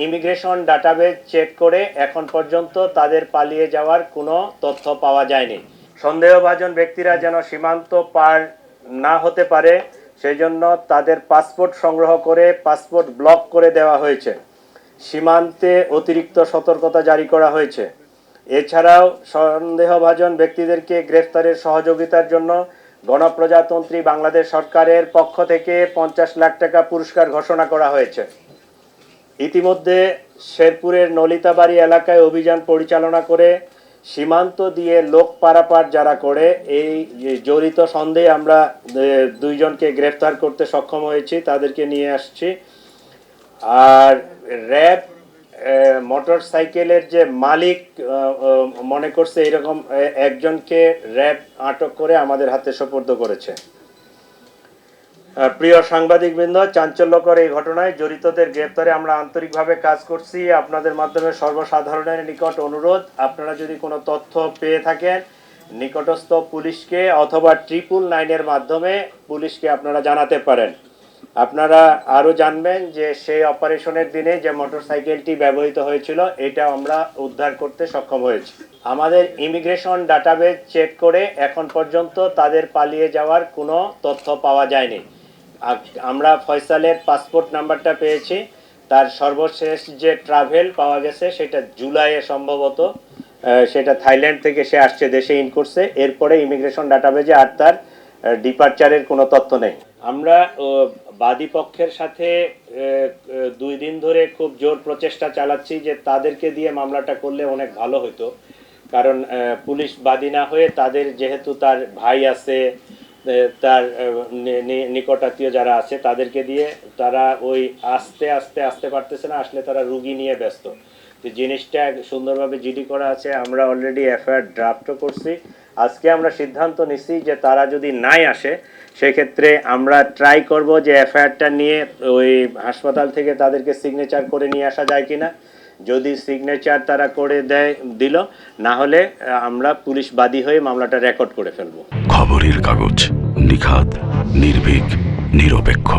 Immigration database check করে এখন পর্যন্ত তাদের পালিয়ে যাওয়ার কোনো তথ্য পাওয়া যায়নি। সন্দেহভাজন ব্যক্তিরা যেন সীমান্ত পার না হতে পারে সেই জন্য তাদের পাসপোর্ট সংগ্রহ করে পাসপোর্ট ব্লক করে দেওয়া হয়েছে। সীমান্তে অতিরিক্ত সতর্কতা জারি করা হয়েছে। এছাড়াও সন্দেহভাজন ব্যক্তিদেরকে গ্রেফতারের সহযোগিতার জন্য গণপ্রজাতন্ত্রী বাংলাদেশ সরকারের পক্ষ থেকে 50 লাখ টাকা পুরস্কার ঘোষণা করা হয়েছে। ইতিমধ্যে শেরপুরের নলিতাবাড়ি এলাকায় অভিযান পরিচালনা করে সীমান্ত দিয়ে লোক পারাপার যারা করে এই জড়িত সন্দেহে আমরা 2 জনকে গ্রেফতার করতে সক্ষম হয়েছি, তাদেরকে নিয়ে আসছি। আর র্যাব মোটর সাইকেলের যে মালিক মনে করছে এরকম একজনকে র্যাব আটক করে আমাদের হাতে সোপর্দ করেছে। প্রিয় সাংবাদিকবৃন্দ, চাঞ্চল্যকর এই ঘটনায় জড়িতদের গ্রেপ্তারে আমরা আন্তরিকভাবে কাজ করছি। আপনাদের মাধ্যমে সর্বসাধারণের নিকট অনুরোধ, আপনারা যদি কোনো তথ্য পেয়ে থাকেন নিকটস্থ পুলিশকে অথবা 999-এর মাধ্যমে পুলিশকে আপনারা জানাতে পারেন। আপনারা আরও জানবেন যে সেই অপারেশনের দিনে যে মোটরসাইকেলটি ব্যবহৃত হয়েছিল এটা আমরা উদ্ধার করতে সক্ষম হয়েছি। আমাদের ইমিগ্রেশন ডাটাবেজ চেক করে এখন পর্যন্ত তাদের পালিয়ে যাওয়ার কোনো তথ্য পাওয়া যায়নি। আমরা ফয়সালের পাসপোর্ট নাম্বারটা পেয়েছি, তার সর্বশেষ যে ট্রাভেল পাওয়া গেছে সেটা জুলাইয়ে সম্ভবত, সেটা থাইল্যান্ড থেকে সে আসছে, দেশে ইন করছে। এরপরে ইমিগ্রেশন ডাটাবেজে আর তার ডিপারচারের কোনো তথ্য নেই। আমরা বাদী পক্ষের সাথে 2 দিন ধরে খুব জোর প্রচেষ্টা চালাচ্ছি যে তাদেরকে দিয়ে মামলাটা করলে অনেক ভালো হতো, কারণ পুলিশ বাদী না হয়ে তাদের যেহেতু তার ভাই আছে, তার নিকটাত্মীয় যারা আছে তাদেরকে দিয়ে তারা ওই আসতে পারতেছে না, আসলে তারা রুগী নিয়ে ব্যস্ত। তো জিনিসটা সুন্দরভাবে জিডি করা আছে, আমরা অলরেডি এফআইআর ড্রাফটও করছি। আজকে আমরা সিদ্ধান্ত নিচ্ছি যে তারা যদি নাই আসে সেক্ষেত্রে আমরা ট্রাই করব যে এফআইআরটা নিয়ে ওই হাসপাতাল থেকে তাদেরকে সিগনেচার করে নিয়ে আসা যায় কিনা। যদি সিগনেচার তারা করে দিল, না হলে আমরা পুলিশ বাদী হয়ে মামলাটা রেকর্ড করে ফেলবো। খবরের কাগজ, নিখাত, নির্ভীক, নিরপেক্ষ।